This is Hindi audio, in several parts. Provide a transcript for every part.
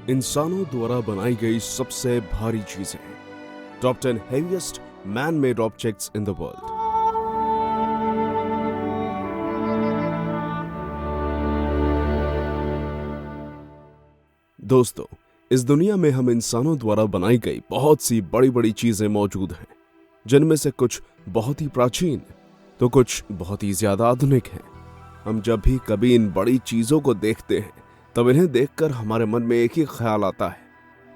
इंसानों द्वारा बनाई गई सबसे भारी चीजें। Top 10 heaviest man made objects in the world. दोस्तों, इस दुनिया में हम इंसानों द्वारा बनाई गई बहुत सी बड़ी बड़ी चीजें मौजूद हैं, जिनमें से कुछ बहुत ही प्राचीन तो कुछ बहुत ही ज्यादा आधुनिक हैं। हम जब भी कभी इन बड़ी चीजों को देखते हैं तब इन्हें देखकर हमारे मन में एक ही ख्याल आता है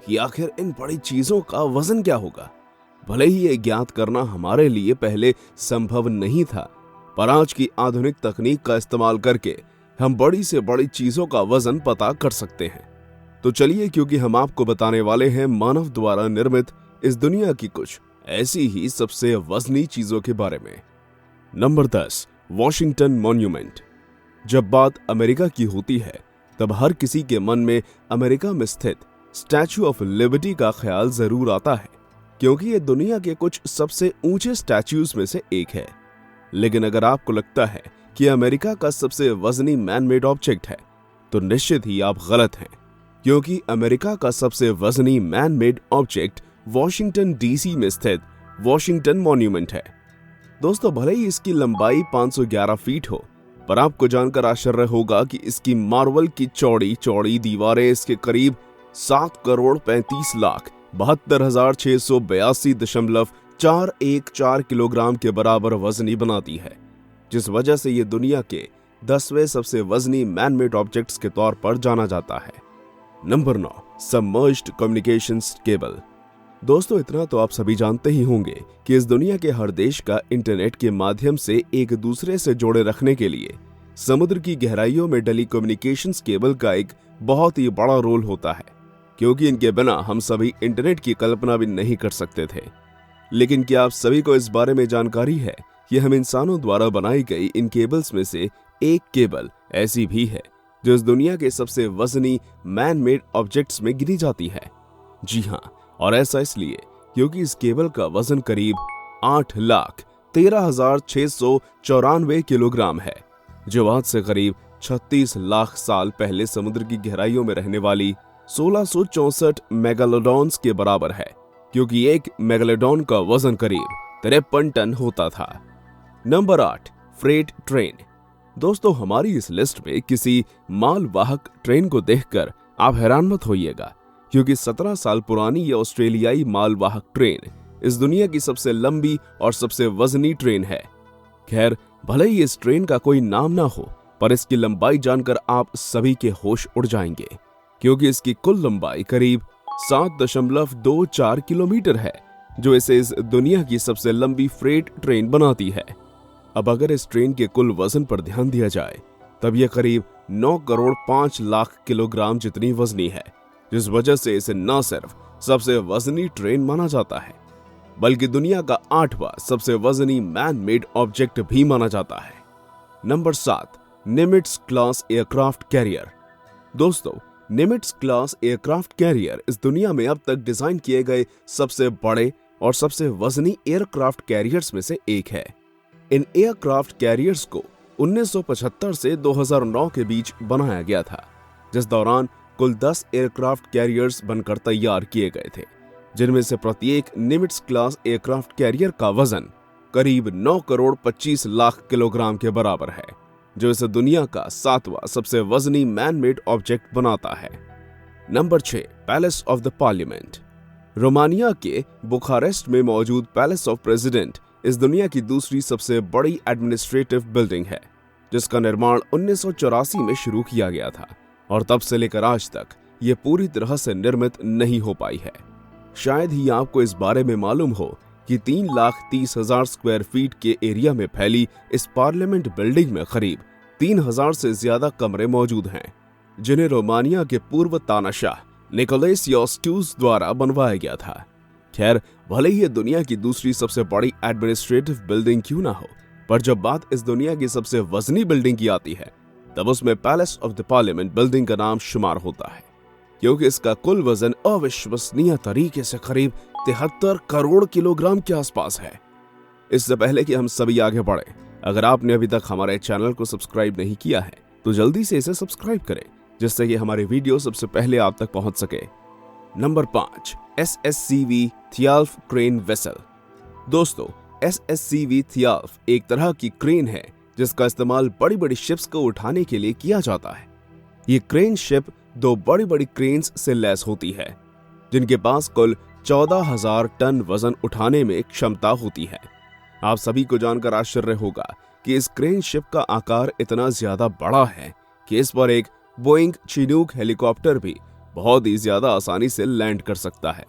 कि आखिर इन बड़ी चीजों का वजन क्या होगा। भले ही ये ज्ञात करना हमारे लिए पहले संभव नहीं था, पर आज की आधुनिक तकनीक का इस्तेमाल करके हम बड़ी से बड़ी चीजों का वजन पता कर सकते हैं। तो चलिए, क्योंकि हम आपको बताने वाले हैं मानव द्वारा निर्मित इस दुनिया की कुछ ऐसी ही सबसे वजनी चीजों के बारे में। Number 10, Washington monument. जब बात अमेरिका की होती है तब हर किसी के मन में अमेरिका में स्थित स्टैच्यू ऑफ लिबर्टी का ख्याल जरूर आता है, क्योंकि ये दुनिया के कुछ सबसे ऊंचे स्टैच्यूज में से एक है। लेकिन अगर आपको लगता है कि अमेरिका का सबसे वजनी मैन मेड ऑब्जेक्ट है तो निश्चित ही आप गलत हैं, क्योंकि अमेरिका का सबसे वजनी man made object Washington DC में स्थित वॉशिंगटन मॉन्यूमेंट है। दोस्तों, भले ही इसकी लंबाई 511 फीट हो, पर आपको जानकर आश्चर्य होगा कि इसकी मार्बल की चौड़ी चौड़ी दीवारें इसके करीब 7,35,72,682.414 किलोग्राम के बराबर वजनी बनाती है, जिस वजह से ये दुनिया के 10वें सबसे वजनी मैन मेड ऑब्जेक्ट्स के तौर पर जाना जाता है। Number 9, submerged communications cable. दोस्तों, इतना तो आप सभी जानते ही होंगे कि इस दुनिया के हर देश का इंटरनेट के माध्यम से एक दूसरे से जोड़े रखने के लिए समुद्र की गहराइयों में डली कम्युनिकेशंस केबल का एक बहुत ही बड़ा रोल होता है, क्योंकि इनके बिना हम सभी इंटरनेट की कल्पना भी नहीं कर सकते थे। लेकिन क्या आप सभी को इस बारे में जानकारी है कि हम इंसानों द्वारा बनाई गई इन केबल्स में से एक केबल ऐसी भी है जो इस दुनिया के सबसे वजनी मैन मेड ऑब्जेक्ट्स में गिनी जाती है? जी हाँ, और ऐसा इसलिए क्योंकि इस केबल का वजन करीब 8,13,694 किलोग्राम है, जो आज से करीब 36 लाख साल पहले समुद्र की गहराइयों में रहने वाली 1664 मेगालोडॉन्स के बराबर है, क्योंकि एक मेगालोडॉन का वजन करीब 53 टन होता था। Number 8, freight train. दोस्तों, हमारी इस लिस्ट में किसी मालवाहक ट्रेन को देखकर आप हैरान मत होइएगा, क्योंकि 17 साल पुरानी यह ऑस्ट्रेलियाई मालवाहक ट्रेन इस दुनिया की सबसे लंबी और सबसे वजनी ट्रेन है। खैर, भले ही इस ट्रेन का कोई नाम ना हो, पर इसकी लंबाई जानकर आप सभी के होश उड़ जाएंगे, क्योंकि इसकी कुल लंबाई करीब 7.24 किलोमीटर है, जो इसे इस दुनिया की सबसे लंबी फ्रेट ट्रेन बनाती है। अब अगर इस ट्रेन के कुल वजन पर ध्यान दिया जाए तब यह करीब 9 करोड़ 5 लाख किलोग्राम जितनी वजनी है, जिस वजह से इसे न सिर्फ सबसे वजनी ट्रेन माना जाता है, बल्कि दुनिया का 8वां सबसे वजनी मैन मेड ऑब्जेक्ट भी माना जाता है। Number 7, Nimitz class aircraft carrier. दोस्तों, निमिट्ज क्लास एयरक्राफ्ट कैरियर इस दुनिया में अब तक डिजाइन किए गए सबसे बड़े और सबसे वजनी एयरक्राफ्ट कैरियर्स में से एक है। इन एयरक्राफ्ट कैरियर्स को 1975 से 2009 के बीच बनाया गया था, जिस दौरान कुल 10 एयरक्राफ्ट कैरियर्स बनकर तैयार किए गए थे, जिनमें से प्रत्येक निमिट्ज क्लास एयरक्राफ्ट कैरियर का वजन करीब 9 करोड़ 25 लाख किलोग्राम के बराबर है, जो इसे दुनिया का 7वां सबसे वजनी मैन मेड ऑब्जेक्ट बनाता है। Number 6, palace of the parliament. Romania के बुखारेस्ट में मौजूद पैलेस ऑफ प्रेसिडेंट इस दुनिया की दूसरी सबसे बड़ी एडमिनिस्ट्रेटिव बिल्डिंग है, जिसका निर्माण 1984 में शुरू किया गया था, और तब से लेकर आज तक ये पूरी तरह से निर्मित नहीं हो पाई है। शायद ही आपको इस बारे में मालूम हो कि 3,30,000 स्क्वायर फीट के एरिया में फैली इस पार्लियामेंट बिल्डिंग में करीब 3,000 से ज्यादा कमरे मौजूद हैं, जिन्हें रोमानिया के पूर्व तानाशाह निकोलस योस्टूस द्वारा बनवाया गया था। खैर, भले ही ये दुनिया की दूसरी सबसे बड़ी एडमिनिस्ट्रेटिव बिल्डिंग क्यों ना हो, पर जब बात इस दुनिया की सबसे वजनी बिल्डिंग की आती है तब उसमें palace of the parliament building का नाम शुमार होता है, क्योंकि इसका कुल वजन अविश्वसनीय तरीके से करीब 73 करोड़ किलोग्राम के आसपास है। इससे पहले कि हम सभी आगे बढ़े, अगर आपने अभी तक हमारे चैनल को सब्सक्राइब नहीं किया है तो जल्दी से इसे सब्सक्राइब करें, जिससे कि हमारी वीडियो सबसे पहले आप तक पहुंच सके। Number 5, SSCV Thialf crane vessel. दोस्तों, SSCV थियाल्फ एक तरह की क्रेन है जिसका इस्तेमाल बड़ी बड़ी शिप्स को उठाने के लिए किया जाता है। ये क्रेन शिप 2 बड़ी बड़ी क्रेन्स से लैस होती है जिनके पास कुल 14,000 टन वजन उठाने में क्षमता होती है। आप सभी को जानकर आश्चर्य होगा कि इस क्रेन शिप का आकार इतना ज्यादा बड़ा है कि इस पर एक बोइंग चिनूक हेलीकॉप्टर भी बहुत ही ज्यादा आसानी से लैंड कर सकता है।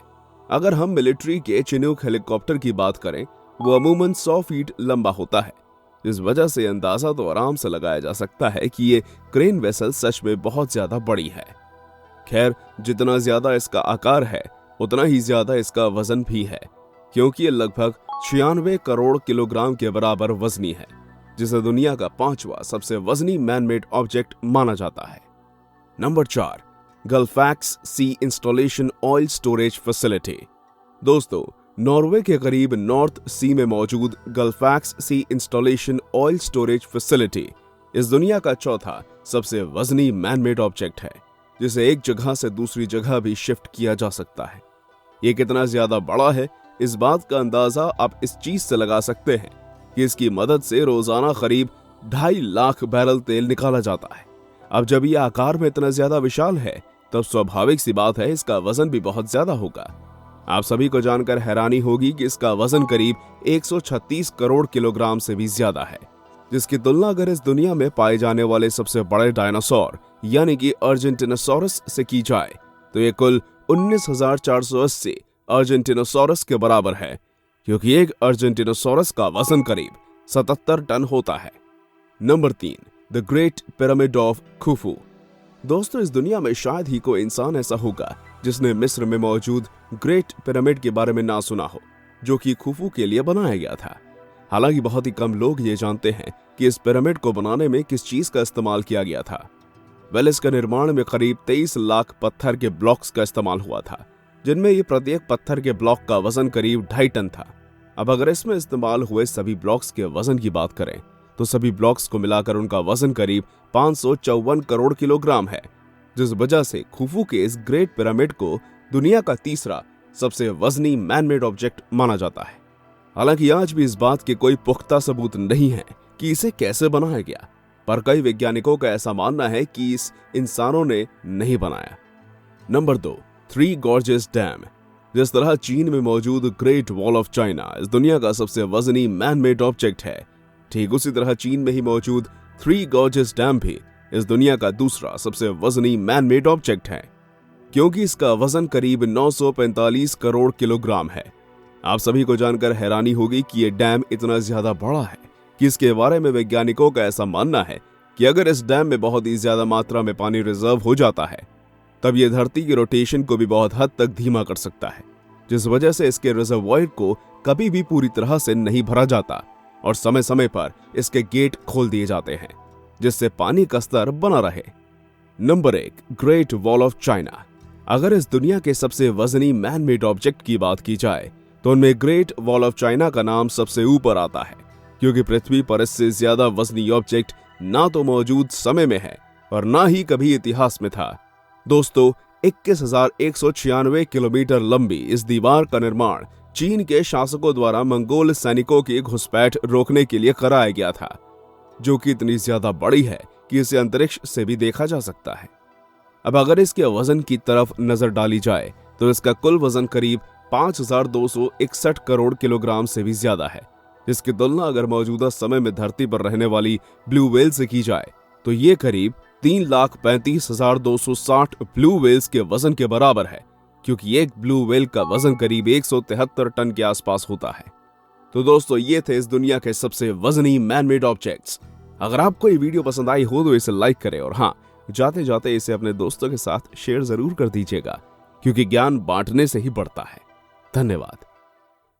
अगर हम मिलिट्री के चिनूक हेलीकॉप्टर की बात करें, वो अमूमन 100 फीट लंबा होता है। इस वजह से अंदाजा तो आराम से लगाया जा सकता है कि ये क्रेन वेसल सच में बहुत ज्यादा बड़ी है। खैर, जितना ज्यादा इसका आकार है उतना ही ज्यादा इसका वजन भी है, क्योंकि ये लगभग 96 करोड़ किलोग्राम के बराबर वजनी है, जिसे दुनिया का 5वां सबसे वजनी मैनमेड ऑब्जेक्ट माना जाता है। नंबर 4, गल्फैक्स सी इंस्टॉलेशन ऑयल स्टोरेज फैसिलिटी। दोस्तों, नॉर्वे के करीब नॉर्थ सी में मौजूद गल्फैक्स सी इंस्टॉलेशन ऑयल स्टोरेज फैसिलिटी इस दुनिया का 4था सबसे वजनी मैनमेड ऑब्जेक्ट है, जिसे एक जगह से दूसरी जगह भी शिफ्ट किया जा सकता है। ये कितना ज्यादा बड़ा है, इस बात का अंदाजा आप इस चीज से लगा सकते हैं कि इसकी मदद से रोजाना करीब 2.5 लाख बैरल तेल निकाला जाता है। अब जब ये आकार में इतना ज्यादा विशाल है, तब स्वाभाविक सी बात है इसका वजन भी बहुत ज्यादा होगा। आप सभी को जानकर हैरानी होगी कि इसका वजन करीब 136 करोड़ किलोग्राम से भी ज्यादा है, जिसकी तुलना अगर इस दुनिया में पाए जाने वाले सबसे बड़े डायनासोर यानी कि अर्जेंटिनोसॉरस से की जाए तो ये कुल 19,480 अर्जेंटिनोसॉरस के बराबर है, क्योंकि एक अर्जेंटिनोसॉरस का वजन करीब 77 टन होता है। Number 3, the great pyramid of Khufu. दोस्तों, इस दुनिया में शायद ही कोई इंसान ऐसा होगा जिसने मिस्र में मौजूद ग्रेट पिरामिड के बारे में ना सुना हो, जो कि खुफू के लिए बनाया गया था। हालांकि बहुत ही कम लोग ये जानते हैं कि इस पिरामिड को बनाने में किस चीज का इस्तेमाल किया गया था। इसका निर्माण में करीब 23 लाख पत्थर के ब्लॉक्स का इस्तेमाल हुआ था, जिनमें ये प्रत्येक पत्थर के ब्लॉक का वजन करीब 2.5 टन था। अब अगर इसमें इस्तेमाल हुए सभी ब्लॉक्स के वजन की बात करें तो सभी ब्लॉक्स को मिलाकर उनका वजन करीब 554 करोड़ किलोग्राम है, जिस वजह से खुफू के इस ग्रेट पिरामिड को दुनिया का 3रा सबसे वजनी मैनमेड ऑब्जेक्ट माना जाता है। हालांकि आज भी इस बात के कोई पुख्ता सबूत नहीं है कि इसे कैसे बनाया गया, पर कई वैज्ञानिकों का ऐसा मानना है कि इस इंसानों ने नहीं बनाया। Number 2, 3 gorges dam. जिस तरह चीन में मौजूद ग्रेट वॉल ऑफ चाइना इस दुनिया का सबसे वजनी मैनमेड ऑब्जेक्ट है, ठीक उसी तरह चीन में ही मौजूद 3 गॉर्जेस डैम भी इस दुनिया का 2रा सबसे वजनी मैनमेड ऑब्जेक्ट है, क्योंकि इसका वजन करीब 945 करोड़ किलोग्राम है। आप सभी को जानकर हैरानी होगी कि यह डैम इतना ज्यादा बड़ा है कि इसके बारे में वैज्ञानिकों का ऐसा मानना है कि अगर इस डैम में बहुत ही ज्यादा मात्रा में पानी रिजर्व हो जाता है, तब यह धरती की रोटेशन को भी बहुत हद तक धीमा कर सकता है, जिस वजह से इसके रिजर्वॉयर को कभी भी पूरी तरह से नहीं भरा जाता और समय समय पर इसके गेट खोल दिए जाते हैं, जिससे पानी का स्तर बना रहे। Number 1, great wall of China. अगर इस दुनिया के सबसे वजनी मैनमेड ऑब्जेक्ट की बात की जाए तो उनमें ग्रेट वॉल ऑफ चाइना का नाम सबसे ऊपर आता है, क्योंकि पृथ्वी पर इससे ज्यादा वजनी ऑब्जेक्ट ना तो मौजूद समय में है और ना ही कभी इतिहास में था। दोस्तों, 21,196 किलोमीटर लंबी इस दीवार का निर्माण चीन के शासकों द्वारा मंगोल सैनिकों की घुसपैठ रोकने के लिए कराया गया था, जो कि इतनी ज्यादा बड़ी है कि इसे अंतरिक्ष से भी देखा जा सकता है। अब अगर इसके वजन की तरफ नजर डाली जाए तो इसका कुल वजन करीब 5,261 करोड़ किलोग्राम से भी ज्यादा है, जिसकी तुलना अगर मौजूदा समय में धरती पर रहने वाली ब्लू व्हेल से की जाए तो ये करीब 3,35,260 ब्लू व्हेल्स के वजन के बराबर है, क्योंकि एक ब्लू व्हेल का वजन करीब 173 टन के आसपास होता है। तो दोस्तों, ये थे इस दुनिया के सबसे वजनी मैनमेड ऑब्जेक्ट्स। अगर आपको ये वीडियो पसंद आई हो तो इसे लाइक करें और हाँ, जाते जाते इसे अपने दोस्तों के साथ शेयर जरूर कर दीजिएगा, क्योंकि ज्ञान बांटने से ही बढ़ता है। धन्यवाद।